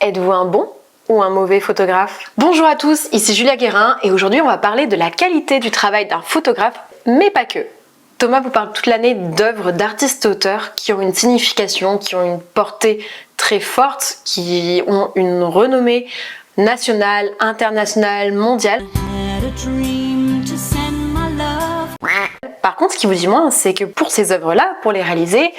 Êtes-vous un bon ou un mauvais photographe? Bonjour à tous, ici Julia Guérin et aujourd'hui on va parler de la qualité du travail d'un photographe, mais pas que. Thomas vous parle toute l'année d'œuvres d'artistes-auteurs qui ont une signification, qui ont une portée très forte, qui ont une renommée nationale, internationale, mondiale. Par contre, ce qui vous dit moins, c'est que pour ces œuvres-là, pour les réaliser,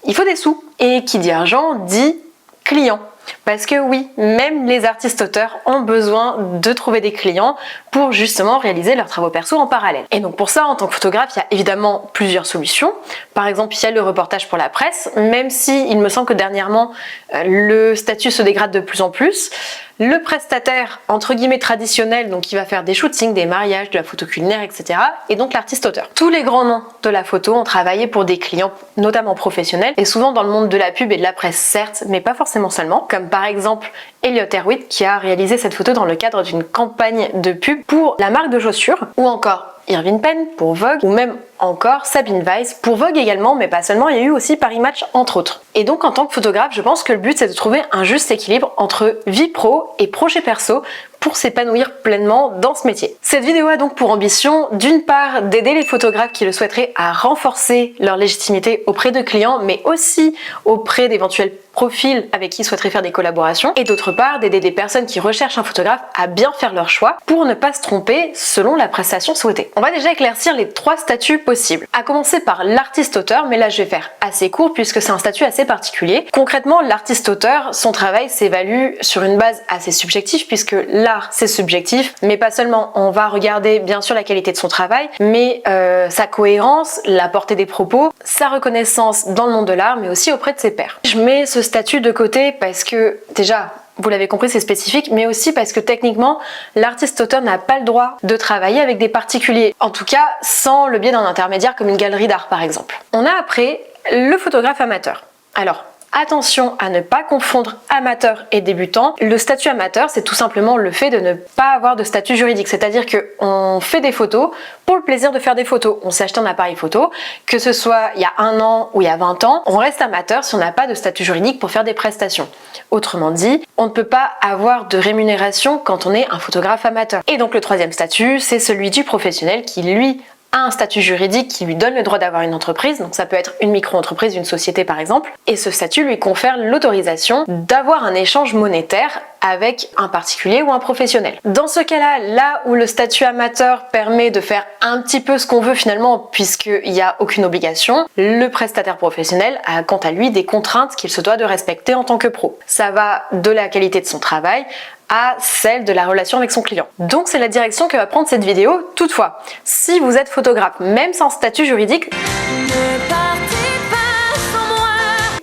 il faut des sous. Et qui dit argent dit client. Parce que oui, même les artistes-auteurs ont besoin de trouver des clients pour justement réaliser leurs travaux perso en parallèle. Et donc pour ça, en tant que photographe, il y a évidemment plusieurs solutions. Par exemple, il y a le reportage pour la presse, même si il me semble que dernièrement, le statut se dégrade de plus en plus. Le prestataire, entre guillemets, traditionnel, donc qui va faire des shootings, des mariages, de la photo culinaire, etc. Et donc l'artiste-auteur. Tous les grands noms de la photo ont travaillé pour des clients, notamment professionnels, et souvent dans le monde de la pub et de la presse, certes, mais pas forcément seulement. Comme par exemple Elliot Erwitt, qui a réalisé cette photo dans le cadre d'une campagne de pub pour la marque de chaussures, ou encore Irving Penn pour Vogue, ou même encore Sabine Weiss pour Vogue également, mais pas seulement, il y a eu aussi Paris Match entre autres. Et donc en tant que photographe, je pense que le but c'est de trouver un juste équilibre entre vie pro et projet perso pour s'épanouir pleinement dans ce métier. Cette vidéo a donc pour ambition, d'une part, d'aider les photographes qui le souhaiteraient à renforcer leur légitimité auprès de clients, mais aussi auprès d'éventuels profils avec qui ils souhaiteraient faire des collaborations, et d'autre part, d'aider des personnes qui recherchent un photographe à bien faire leur choix pour ne pas se tromper selon la prestation souhaitée. On va déjà éclaircir les trois statuts possibles. À commencer par l'artiste-auteur, mais là je vais faire assez court puisque c'est un statut assez particulier. Concrètement, l'artiste-auteur, son travail s'évalue sur une base assez subjective puisque l'art c'est subjectif, mais pas seulement. On va regarder bien sûr la qualité de son travail, mais sa cohérence, la portée des propos, sa reconnaissance dans le monde de l'art, mais aussi auprès de ses pairs. Je mets ce statut de côté parce que déjà, vous l'avez compris, c'est spécifique, mais aussi parce que techniquement, l'artiste-auteur n'a pas le droit de travailler avec des particuliers. En tout cas, sans le biais d'un intermédiaire comme une galerie d'art par exemple. On a après le photographe amateur. Alors, attention à ne pas confondre amateur et débutant. Le statut amateur, c'est tout simplement le fait de ne pas avoir de statut juridique. C'est-à-dire qu'on fait des photos pour le plaisir de faire des photos. On s'est acheté un appareil photo, que ce soit il y a 1 an ou il y a 20 ans, on reste amateur si on n'a pas de statut juridique pour faire des prestations. Autrement dit, on ne peut pas avoir de rémunération quand on est un photographe amateur. Et donc le troisième statut, c'est celui du professionnel qui, lui, a un statut juridique qui lui donne le droit d'avoir une entreprise, donc ça peut être une micro-entreprise, une société par exemple, et ce statut lui confère l'autorisation d'avoir un échange monétaire avec un particulier ou un professionnel. Dans ce cas-là, là où le statut amateur permet de faire un petit peu ce qu'on veut finalement, puisqu'il n'y a aucune obligation, le prestataire professionnel a quant à lui des contraintes qu'il se doit de respecter en tant que pro. Ça va de la qualité de son travail à celle de la relation avec son client. Donc c'est la direction que va prendre cette vidéo. Toutefois, si vous êtes photographe, même sans statut juridique,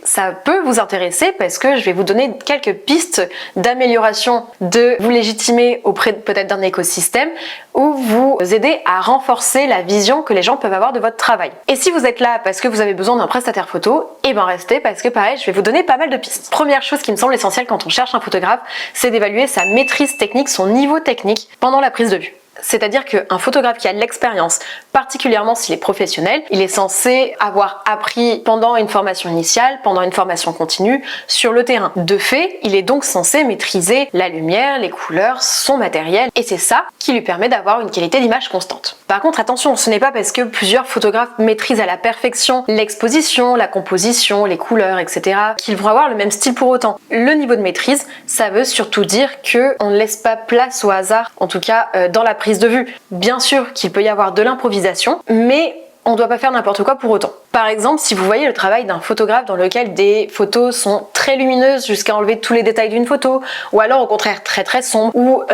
ça peut vous intéresser parce que je vais vous donner quelques pistes d'amélioration, de vous légitimer auprès peut-être d'un écosystème ou vous aider à renforcer la vision que les gens peuvent avoir de votre travail. Et si vous êtes là parce que vous avez besoin d'un prestataire photo, et ben restez parce que pareil, je vais vous donner pas mal de pistes. Première chose qui me semble essentielle quand on cherche un photographe, c'est d'évaluer sa maîtrise technique, son niveau technique pendant la prise de vue. C'est-à-dire qu'un photographe qui a de l'expérience, particulièrement s'il est professionnel, il est censé avoir appris pendant une formation initiale, pendant une formation continue, sur le terrain. De fait, il est donc censé maîtriser la lumière, les couleurs, son matériel, et c'est ça qui lui permet d'avoir une qualité d'image constante. Par contre, attention, ce n'est pas parce que plusieurs photographes maîtrisent à la perfection l'exposition, la composition, les couleurs, etc., qu'ils vont avoir le même style pour autant. Le niveau de maîtrise, ça veut surtout dire qu'on ne laisse pas place au hasard, en tout cas dans la prise de vue. Bien sûr qu'il peut y avoir de l'improvisation, mais on ne doit pas faire n'importe quoi pour autant. Par exemple, si vous voyez le travail d'un photographe dans lequel des photos sont très lumineuses jusqu'à enlever tous les détails d'une photo, ou alors au contraire très très sombres, ou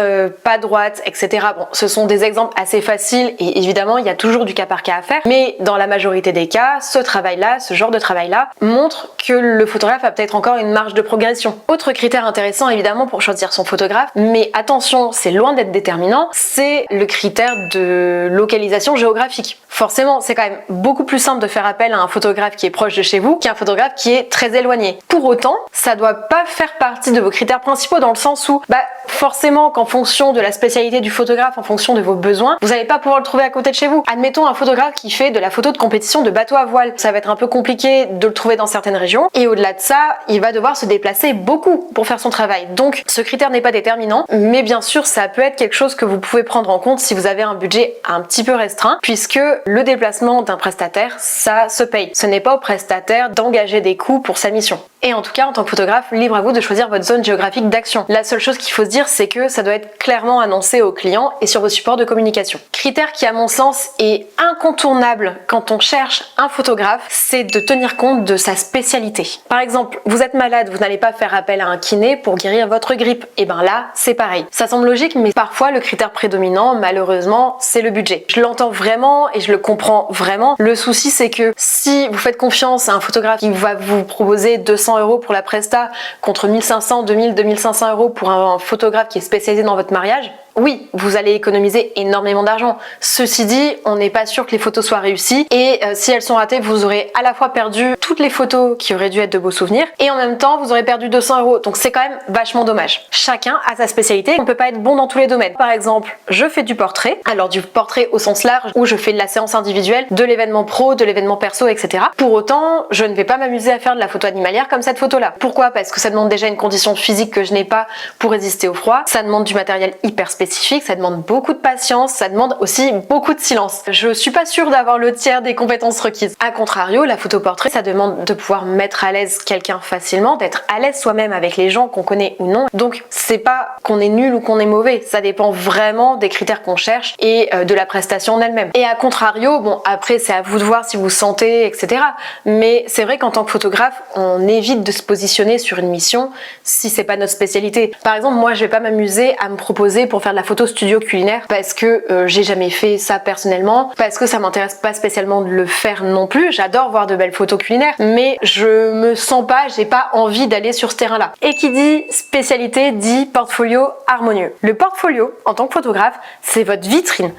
pas droite, etc. Bon, ce sont des exemples assez faciles et évidemment il y a toujours du cas par cas à faire, mais dans la majorité des cas, ce travail-là, ce genre de travail-là, montre que le photographe a peut-être encore une marge de progression. Autre critère intéressant évidemment pour choisir son photographe, mais attention, c'est loin d'être déterminant, c'est le critère de localisation géographique. Forcément, c'est quand même beaucoup plus simple de faire appel appel à un photographe qui est proche de chez vous qu'un photographe qui est très éloigné. Pour autant, ça doit pas faire partie de vos critères principaux dans le sens où, forcément qu'en fonction de la spécialité du photographe, en fonction de vos besoins, vous n'allez pas pouvoir le trouver à côté de chez vous. Admettons un photographe qui fait de la photo de compétition de bateau à voile. Ça va être un peu compliqué de le trouver dans certaines régions et au-delà de ça, il va devoir se déplacer beaucoup pour faire son travail. Donc ce critère n'est pas déterminant, mais bien sûr ça peut être quelque chose que vous pouvez prendre en compte si vous avez un budget un petit peu restreint, puisque le déplacement d'un prestataire, ça se paye. Ce n'est pas au prestataire d'engager des coûts pour sa mission. Et en tout cas, en tant que photographe, libre à vous de choisir votre zone géographique d'action. La seule chose qu'il faut se dire, c'est que ça doit être clairement annoncé aux clients et sur vos supports de communication. Critère qui, à mon sens, est incontournable quand on cherche un photographe, c'est de tenir compte de sa spécialité. Par exemple, vous êtes malade, vous n'allez pas faire appel à un kiné pour guérir votre grippe. Et ben là, c'est pareil. Ça semble logique, mais parfois le critère prédominant, malheureusement, c'est le budget. Je l'entends vraiment et je le comprends vraiment. Le souci, c'est que si vous faites confiance à un photographe qui va vous proposer 200 € pour la presta contre 1500, 2000, 2500 € pour un photographe qui est spécialisé dans votre mariage, oui, vous allez économiser énormément d'argent. Ceci dit, on n'est pas sûr que les photos soient réussies et si elles sont ratées, vous aurez à la fois perdu toutes les photos qui auraient dû être de beaux souvenirs et en même temps, vous aurez perdu 200 €. Donc c'est quand même vachement dommage. Chacun a sa spécialité, on ne peut pas être bon dans tous les domaines. Par exemple, je fais du portrait, alors du portrait au sens large où je fais de la séance individuelle, de l'événement pro, de l'événement perso, etc. Pour autant, je ne vais pas m'amuser à faire de la photo animalière comme cette photo-là. Pourquoi? Parce que ça demande déjà une condition physique que je n'ai pas pour résister au froid, ça demande du matériel hyper spécifique, ça demande beaucoup de patience, ça demande aussi beaucoup de silence. Je suis pas sûre d'avoir le tiers des compétences requises. A contrario, la photo portrait, ça demande de pouvoir mettre à l'aise quelqu'un facilement, d'être à l'aise soi-même avec les gens qu'on connaît ou non. Donc c'est pas qu'on est nul ou qu'on est mauvais, ça dépend vraiment des critères qu'on cherche et de la prestation en elle-même. Et à contrario, bon après c'est à vous de voir si vous sentez, etc. Mais c'est vrai qu'en tant que photographe, on évite de se positionner sur une mission si c'est pas notre spécialité. Par exemple, moi je vais pas m'amuser à me proposer pour faire de la photo studio culinaire parce que j'ai jamais fait ça personnellement, parce que ça m'intéresse pas spécialement de le faire non plus. J'adore voir de belles photos culinaires, mais je me sens pas, j'ai pas envie d'aller sur ce terrain-là. Et qui dit spécialité dit portfolio harmonieux. Le portfolio, en tant que photographe, c'est votre vitrine.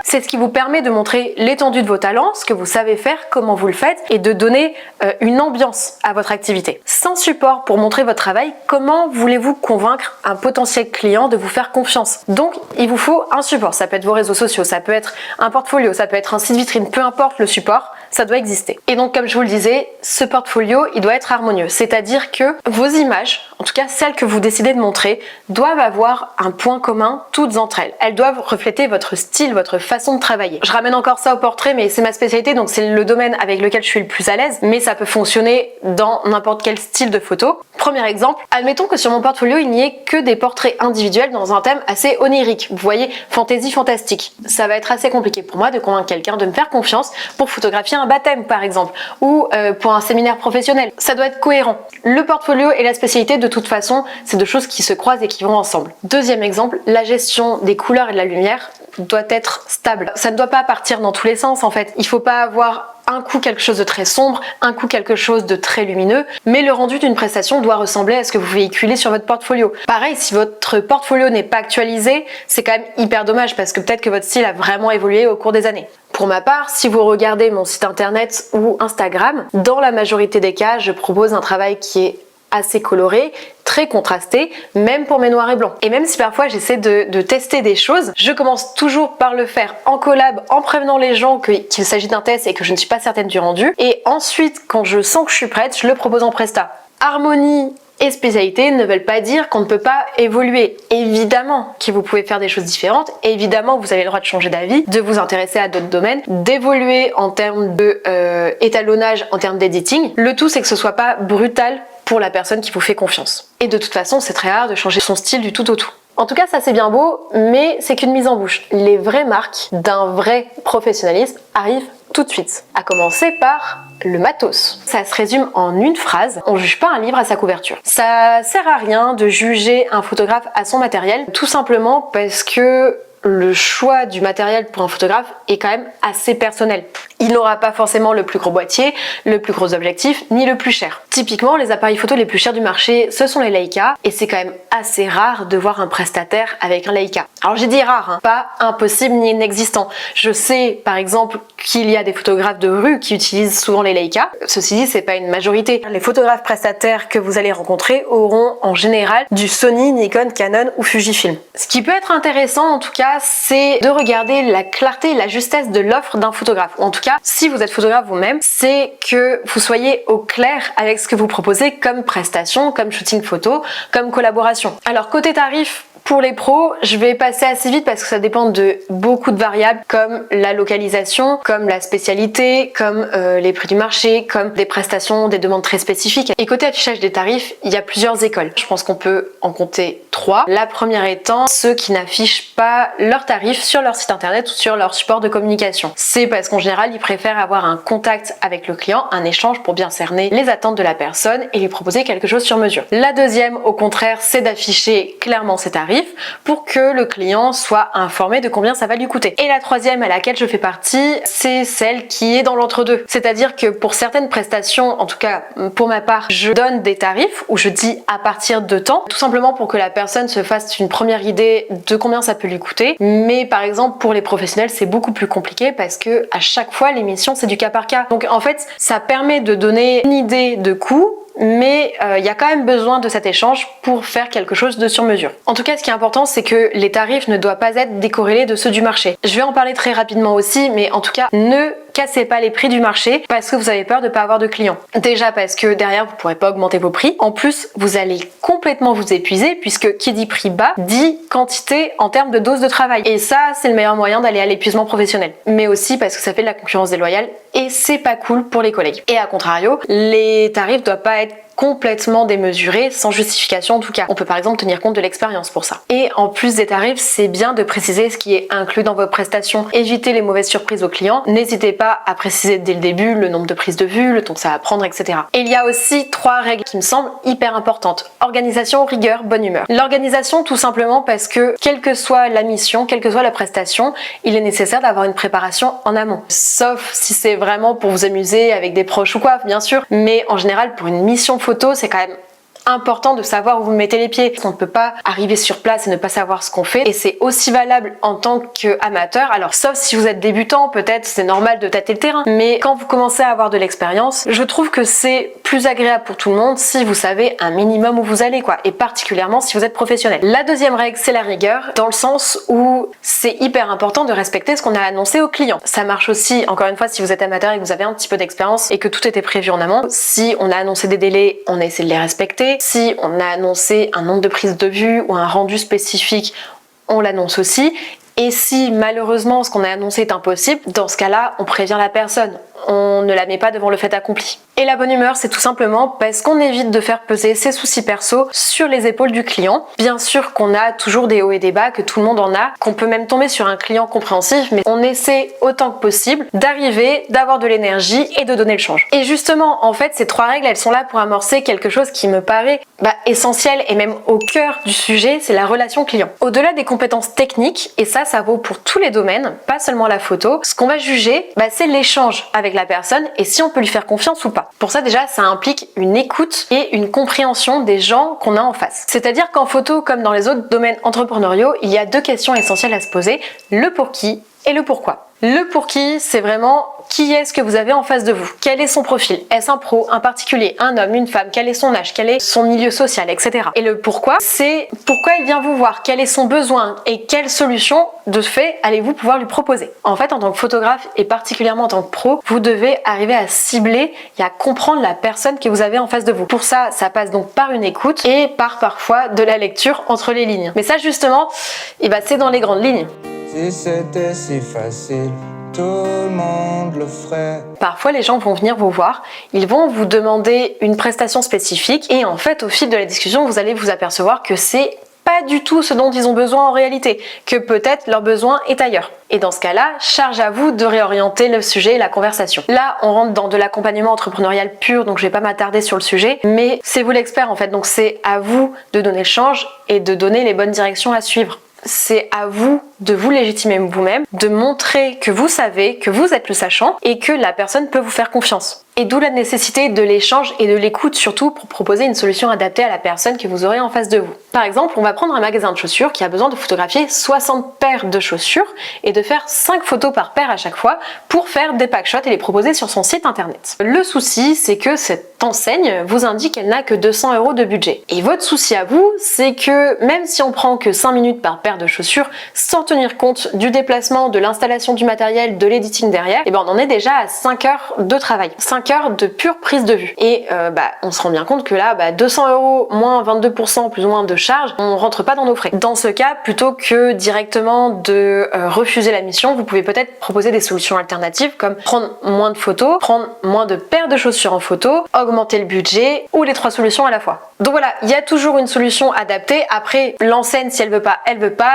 C'est ce qui vous permet de montrer l'étendue de vos talents, ce que vous savez faire, comment vous le faites et de donner une ambiance à votre activité. Sans support pour montrer votre travail, comment voulez-vous convaincre un potentiel client de vous faire confiance? Donc, il vous faut un support. Ça peut être vos réseaux sociaux, ça peut être un portfolio, ça peut être un site vitrine, peu importe le support, ça doit exister. Et donc, comme je vous le disais, ce portfolio, il doit être harmonieux. C'est-à-dire que vos images, en tout cas celles que vous décidez de montrer, doivent avoir un point commun toutes entre elles. Elles doivent refléter votre style, votre façon de travailler. Je ramène encore ça au portrait, mais c'est ma spécialité, donc c'est le domaine avec lequel je suis le plus à l'aise, mais ça peut fonctionner dans n'importe quel style de photo. Premier exemple, admettons que sur mon portfolio, il n'y ait que des portraits individuels dans un thème assez onirique. Vous voyez, fantaisie fantastique. Ça va être assez compliqué pour moi de convaincre quelqu'un de me faire confiance pour photographier un baptême, par exemple, ou pour un séminaire professionnel. Ça doit être cohérent. Le portfolio et la spécialité, de toute façon, c'est deux choses qui se croisent et qui vont ensemble. Deuxième exemple, la gestion des couleurs et de la lumière doit être stable. Ça ne doit pas partir dans tous les sens en fait. Il faut pas avoir un coup quelque chose de très sombre, un coup quelque chose de très lumineux, mais le rendu d'une prestation doit ressembler à ce que vous véhiculez sur votre portfolio. Pareil, si votre portfolio n'est pas actualisé, c'est quand même hyper dommage parce que peut-être que votre style a vraiment évolué au cours des années. Pour ma part, si vous regardez mon site internet ou Instagram, dans la majorité des cas, je propose un travail qui est assez coloré, très contrasté, même pour mes noirs et blancs. Et même si parfois j'essaie de tester des choses, je commence toujours par le faire en collab, en prévenant les gens qu'il s'agit d'un test et que je ne suis pas certaine du rendu. Et ensuite, quand je sens que je suis prête, je le propose en presta. Harmonie et spécialité ne veulent pas dire qu'on ne peut pas évoluer. Évidemment que vous pouvez faire des choses différentes, évidemment que vous avez le droit de changer d'avis, de vous intéresser à d'autres domaines, d'évoluer en termes de étalonnage, en termes d'editing. Le tout, c'est que ce soit pas brutal pour la personne qui vous fait confiance. Et de toute façon, c'est très rare de changer son style du tout au tout. En tout cas, ça c'est bien beau, mais c'est qu'une mise en bouche. Les vraies marques d'un vrai professionnalisme arrivent tout de suite. À commencer par le matos. Ça se résume en une phrase, on juge pas un livre à sa couverture. Ça sert à rien de juger un photographe à son matériel, tout simplement parce que le choix du matériel pour un photographe est quand même assez personnel. Il n'aura pas forcément le plus gros boîtier, le plus gros objectif, ni le plus cher. Typiquement, les appareils photo les plus chers du marché, ce sont les Leica, et c'est quand même assez rare de voir un prestataire avec un Leica. Alors j'ai dit rare, hein, pas impossible ni inexistant. Je sais par exemple qu'il y a des photographes de rue qui utilisent souvent les Leica. Ceci dit, c'est pas une majorité. Les photographes prestataires que vous allez rencontrer auront en général du Sony, Nikon, Canon ou Fujifilm. Ce qui peut être intéressant en tout cas, c'est de regarder la clarté et la justesse de l'offre d'un photographe. Ou en tout cas, si vous êtes photographe vous-même, c'est que vous soyez au clair avec ce que vous proposez comme prestation, comme shooting photo, comme collaboration. Alors côté tarif, pour les pros, je vais passer assez vite parce que ça dépend de beaucoup de variables comme la localisation, comme la spécialité, comme les prix du marché, comme des prestations, des demandes très spécifiques. Et côté affichage des tarifs, il y a plusieurs écoles. Je pense qu'on peut en compter 3. La première étant ceux qui n'affichent pas leurs tarifs sur leur site internet ou sur leur support de communication. C'est parce qu'en général, ils préfèrent avoir un contact avec le client, un échange pour bien cerner les attentes de la personne et lui proposer quelque chose sur mesure. La deuxième, au contraire, c'est d'afficher clairement ses tarifs pour que le client soit informé de combien ça va lui coûter. Et la troisième à laquelle je fais partie, c'est celle qui est dans l'entre-deux. C'est-à-dire que pour certaines prestations, en tout cas pour ma part, je donne des tarifs où je dis à partir de temps, tout simplement pour que la personne se fasse une première idée de combien ça peut lui coûter. Mais par exemple pour les professionnels, c'est beaucoup plus compliqué parce que à chaque fois l'émission c'est du cas par cas. Donc en fait, ça permet de donner une idée de coût, mais il y a quand même besoin de cet échange pour faire quelque chose de sur mesure. En tout cas, ce qui est important, c'est que les tarifs ne doivent pas être décorrélés de ceux du marché. Je vais en parler très rapidement aussi, mais en tout cas, ne cassez pas les prix du marché parce que vous avez peur de pas avoir de clients. Déjà parce que derrière, vous pourrez pas augmenter vos prix. En plus, vous allez complètement vous épuiser puisque qui dit prix bas dit quantité en termes de dose de travail. Et ça, c'est le meilleur moyen d'aller à l'épuisement professionnel. Mais aussi parce que ça fait de la concurrence déloyale et c'est pas cool pour les collègues. Et à contrario, les tarifs doivent pas être complètement démesuré, sans justification en tout cas. On peut par exemple tenir compte de l'expérience pour ça. Et en plus des tarifs, c'est bien de préciser ce qui est inclus dans vos prestations. Évitez les mauvaises surprises aux clients. N'hésitez pas à préciser dès le début le nombre de prises de vue, le temps que ça va prendre, etc. Et il y a aussi 3 règles qui me semblent hyper importantes. Organisation, rigueur, bonne humeur. L'organisation tout simplement parce que quelle que soit la mission, quelle que soit la prestation, il est nécessaire d'avoir une préparation en amont. Sauf si c'est vraiment pour vous amuser avec des proches ou quoi, bien sûr. Mais en général, pour une mission photo, c'est quand même important de savoir où vous mettez les pieds. On ne peut pas arriver sur place et ne pas savoir ce qu'on fait. Et c'est aussi valable en tant qu'amateur. Alors, sauf si vous êtes débutant, peut-être c'est normal de tâter le terrain. Mais quand vous commencez à avoir de l'expérience, je trouve que c'est plus agréable pour tout le monde si vous savez un minimum où vous allez, quoi. Et particulièrement si vous êtes professionnel. La deuxième règle, c'est la rigueur, dans le sens où c'est hyper important de respecter ce qu'on a annoncé au client. Ça marche aussi, encore une fois, si vous êtes amateur et que vous avez un petit peu d'expérience et que tout était prévu en amont. Si on a annoncé des délais, on a essayé de les respecter. Si on a annoncé un nombre de prises de vue ou un rendu spécifique, on l'annonce aussi. Et si malheureusement ce qu'on a annoncé est impossible, dans ce cas-là, on prévient la personne. On ne la met pas devant le fait accompli. Et la bonne humeur, c'est tout simplement parce qu'on évite de faire peser ses soucis perso sur les épaules du client. Bien sûr qu'on a toujours des hauts et des bas, que tout le monde en a, qu'on peut même tomber sur un client compréhensif, mais on essaie autant que possible d'arriver, d'avoir de l'énergie et de donner le change. Et justement, en fait, ces 3 règles, elles sont là pour amorcer quelque chose qui me paraît essentiel et même au cœur du sujet, c'est la relation client. Au-delà des compétences techniques, et ça vaut pour tous les domaines, pas seulement la photo, ce qu'on va juger, c'est l'échange avec la personne et si on peut lui faire confiance ou pas. Pour ça déjà, ça implique une écoute et une compréhension des gens qu'on a en face. C'est-à-dire qu'en photo, comme dans les autres domaines entrepreneuriaux, il y a 2 questions essentielles à se poser, le pour qui et le pourquoi. Le pour qui, c'est vraiment qui est-ce que vous avez en face de vous? Quel est son profil? Est-ce un pro, un particulier, un homme, une femme? Quel est son âge? Quel est son milieu social, etc. Et le pourquoi, c'est pourquoi il vient vous voir, quel est son besoin et quelle solution de fait allez-vous pouvoir lui proposer. En fait, en tant que photographe et particulièrement en tant que pro, vous devez arriver à cibler et à comprendre la personne que vous avez en face de vous. Pour ça, ça passe donc par une écoute et par parfois de la lecture entre les lignes. Mais ça justement, c'est dans les grandes lignes. Si c'était si facile, tout le monde le ferait. Parfois, les gens vont venir vous voir, ils vont vous demander une prestation spécifique et en fait, au fil de la discussion, vous allez vous apercevoir que c'est pas du tout ce dont ils ont besoin en réalité, que peut-être leur besoin est ailleurs. Et dans ce cas-là, charge à vous de réorienter le sujet et la conversation. Là, on rentre dans de l'accompagnement entrepreneurial pur, donc je vais pas m'attarder sur le sujet, mais c'est vous l'expert en fait, donc c'est à vous de donner le change et de donner les bonnes directions à suivre. C'est à vous de vous légitimer vous-même, de montrer que vous savez, que vous êtes le sachant et que la personne peut vous faire confiance. Et d'où la nécessité de l'échange et de l'écoute surtout pour proposer une solution adaptée à la personne que vous aurez en face de vous. Par exemple, on va prendre un magasin de chaussures qui a besoin de photographier 60 paires de chaussures et de faire 5 photos par paire à chaque fois pour faire des packshots et les proposer sur son site internet. Le souci, c'est que cette enseigne vous indique qu'elle n'a que 200 € de budget. Et votre souci à vous, c'est que même si on prend que 5 minutes par paire de chaussures, sans tenir compte du déplacement, de l'installation du matériel, de l'editing derrière, et ben on en est déjà à 5 heures de travail. 5 heures de pure prise de vue. Et on se rend bien compte que là, 200 € moins 22% plus ou moins de charge, on rentre pas dans nos frais. Dans ce cas, plutôt que directement de refuser la mission, vous pouvez peut-être proposer des solutions alternatives comme prendre moins de photos, prendre moins de paires de chaussures en photo, augmenter le budget ou les 3 solutions à la fois. Donc voilà, il y a toujours une solution adaptée. Après, l'enseigne, si elle veut pas,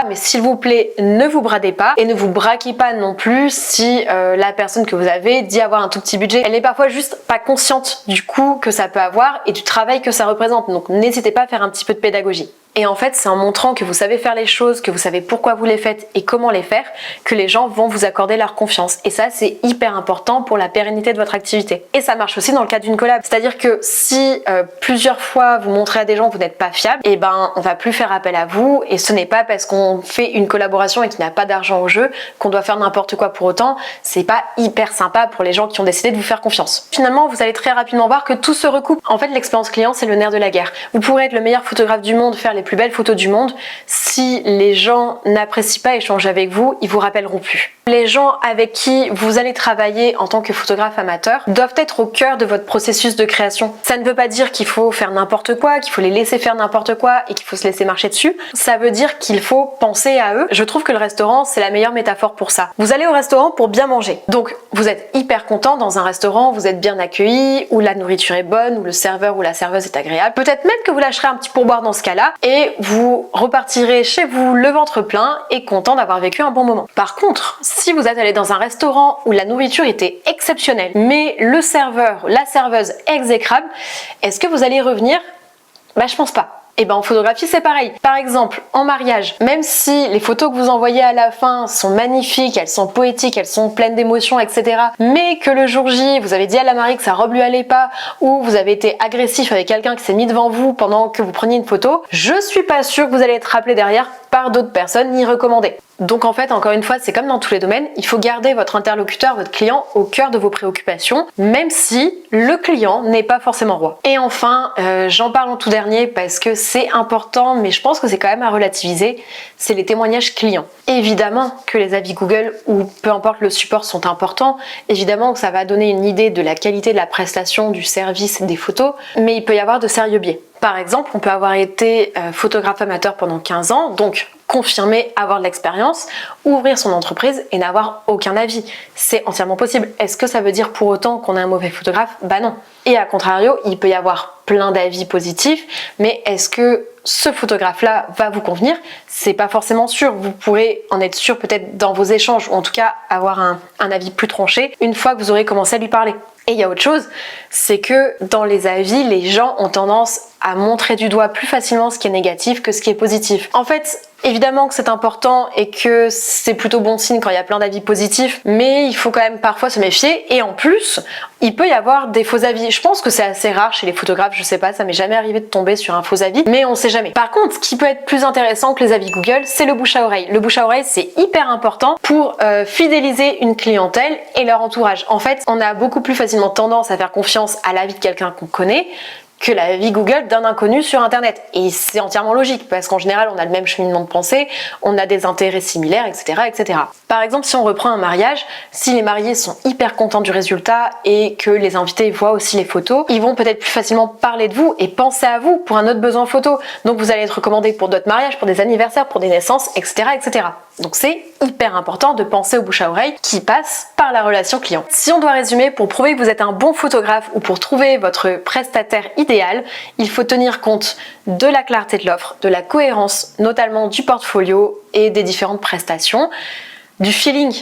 mais s'il vous plaît, ne vous bradez pas et ne vous braquez pas non plus si la personne que vous avez dit avoir un tout petit budget. Elle est parfois juste pas consciente du coût que ça peut avoir et du travail que ça représente. Donc n'hésitez pas à faire un petit peu de pédagogie. Et en fait, c'est en montrant que vous savez faire les choses, que vous savez pourquoi vous les faites et comment les faire, que les gens vont vous accorder leur confiance. Et ça, c'est hyper important pour la pérennité de votre activité. Et ça marche aussi dans le cadre d'une collab. C'est-à-dire que si plusieurs fois vous montrez à des gens que vous n'êtes pas fiable, et ben on va plus faire appel à vous. Et ce n'est pas parce qu'on fait une collaboration et qu'il n'y a pas d'argent au jeu qu'on doit faire n'importe quoi pour autant. C'est pas hyper sympa pour les gens qui ont décidé de vous faire confiance. Finalement, vous allez très rapidement voir que tout se recoupe. En fait, l'expérience client, c'est le nerf de la guerre. Vous pourrez être le meilleur photographe du monde, faire les plus belles photos du monde. Si les gens n'apprécient pas échanger avec vous, ils vous rappelleront plus. Les gens avec qui vous allez travailler en tant que photographe amateur doivent être au cœur de votre processus de création. Ça ne veut pas dire qu'il faut faire n'importe quoi, qu'il faut les laisser faire n'importe quoi et qu'il faut se laisser marcher dessus. Ça veut dire qu'il faut penser à eux. Je trouve que le restaurant, c'est la meilleure métaphore pour ça. Vous allez au restaurant pour bien manger. Donc, vous êtes hyper content dans un restaurant, vous êtes bien accueilli, où la nourriture est bonne, où le serveur ou la serveuse est agréable. Peut-être même que vous lâcherez un petit pourboire dans ce cas-là et vous repartirez chez vous le ventre plein et content d'avoir vécu un bon moment. Par contre, si vous êtes allé dans un restaurant où la nourriture était exceptionnelle, mais le serveur, la serveuse exécrable, est-ce que vous allez revenir? Je pense pas. Et en photographie, c'est pareil. Par exemple, en mariage, même si les photos que vous envoyez à la fin sont magnifiques, elles sont poétiques, elles sont pleines d'émotions, etc., mais que le jour J, vous avez dit à la mariée que sa robe lui allait pas, ou vous avez été agressif avec quelqu'un qui s'est mis devant vous pendant que vous preniez une photo, je suis pas sûre que vous allez être rappelé derrière par d'autres personnes ni recommandé. Donc en fait, encore une fois, c'est comme dans tous les domaines, il faut garder votre interlocuteur, votre client au cœur de vos préoccupations, même si le client n'est pas forcément roi. Et enfin, j'en parle en tout dernier parce que c'est important, mais je pense que c'est quand même à relativiser, c'est les témoignages clients. Évidemment que les avis Google ou peu importe le support sont importants, évidemment que ça va donner une idée de la qualité de la prestation, du service, des photos, mais il peut y avoir de sérieux biais. Par exemple, on peut avoir été photographe amateur pendant 15 ans, donc confirmer avoir de l'expérience, ouvrir son entreprise et n'avoir aucun avis. C'est entièrement possible. Est-ce que ça veut dire pour autant qu'on est un mauvais photographe? Non. Et à contrario, il peut y avoir plein d'avis positifs, mais est-ce que ce photographe-là va vous convenir? C'est pas forcément sûr. Vous pourrez en être sûr peut-être dans vos échanges, ou en tout cas avoir un avis plus tranché une fois que vous aurez commencé à lui parler. Et il y a autre chose, c'est que dans les avis, les gens ont tendance à montrer du doigt plus facilement ce qui est négatif que ce qui est positif. En fait, évidemment que c'est important et que c'est plutôt bon signe quand il y a plein d'avis positifs, mais il faut quand même parfois se méfier. Et en plus, il peut y avoir des faux avis. Je pense que c'est assez rare chez les photographes, je sais pas, ça m'est jamais arrivé de tomber sur un faux avis, mais on sait jamais. Par contre, ce qui peut être plus intéressant que les avis Google, c'est le bouche à oreille. Le bouche à oreille, c'est hyper important pour fidéliser une clientèle et leur entourage. En fait, on a beaucoup plus facilement tendance à faire confiance à l'avis de quelqu'un qu'on connaît que l'avis Google d'un inconnu sur internet. Et c'est entièrement logique parce qu'en général on a le même cheminement de pensée, on a des intérêts similaires, etc., etc. Par exemple, si on reprend un mariage, si les mariés sont hyper contents du résultat et que les invités voient aussi les photos, ils vont peut-être plus facilement parler de vous et penser à vous pour un autre besoin photo. Donc vous allez être recommandé pour d'autres mariages, pour des anniversaires, pour des naissances, etc., etc. Donc c'est hyper important de penser au bouche à oreille qui passe par la relation client. Si on doit résumer, pour prouver que vous êtes un bon photographe ou pour trouver votre prestataire idéal, il faut tenir compte de la clarté de l'offre, de la cohérence, notamment du portfolio et des différentes prestations, du feeling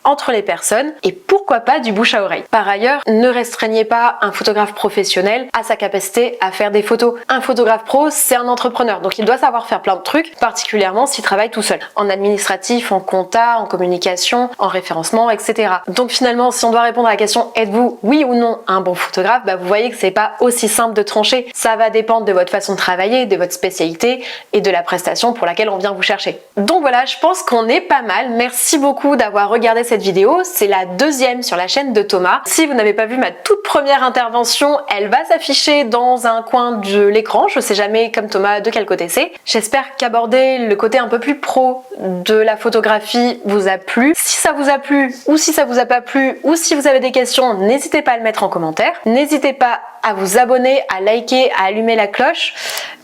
entre les personnes et pourquoi pas du bouche à oreille. Par ailleurs, ne restreignez pas un photographe professionnel à sa capacité à faire des photos. Un photographe pro, c'est un entrepreneur, donc il doit savoir faire plein de trucs, particulièrement s'il travaille tout seul, en administratif, en compta, en communication, en référencement, etc. Donc finalement, si on doit répondre à la question êtes-vous oui ou non un bon photographe, vous voyez que c'est pas aussi simple de trancher. Ça va dépendre de votre façon de travailler, de votre spécialité et de la prestation pour laquelle on vient vous chercher. Donc voilà, je pense qu'on est pas mal. Merci beaucoup d'avoir regardé cette vidéo. C'est la deuxième sur la chaîne de Thomas. Si vous n'avez pas vu ma toute première intervention, elle va s'afficher dans un coin de l'écran. Je sais jamais, comme Thomas, de quel côté c'est. J'espère qu'aborder le côté un peu plus pro de la photographie vous a plu. Si ça vous a plu ou si ça vous a pas plu ou si vous avez des questions, n'hésitez pas à le mettre en commentaire. N'hésitez pas à vous abonner, à liker, à allumer la cloche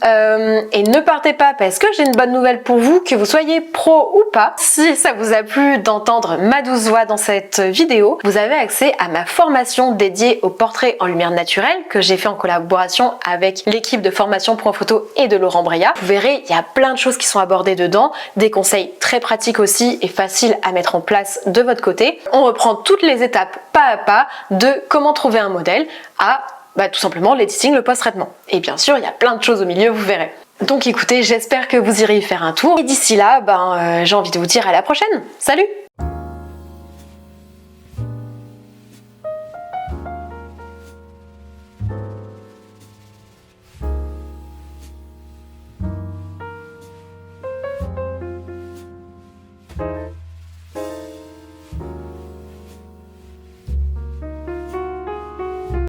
et ne partez pas parce que j'ai une bonne nouvelle pour vous, que vous soyez pro ou pas. Si ça vous a plu d'entendre ma douce voix dans cette vidéo, vous avez accès à ma formation dédiée au portrait en lumière naturelle que j'ai fait en collaboration avec l'équipe de formation pro en photo et de Laurent Breillat. Vous verrez, il y a plein de choses qui sont abordées dedans, des conseils très pratiques aussi et faciles à mettre en place de votre côté. On reprend toutes les étapes pas à pas de comment trouver un modèle à tout simplement l'editing, le post-traitement. Et bien sûr, il y a plein de choses au milieu, vous verrez. Donc écoutez, j'espère que vous irez y faire un tour. Et d'ici là, j'ai envie de vous dire à la prochaine. Salut!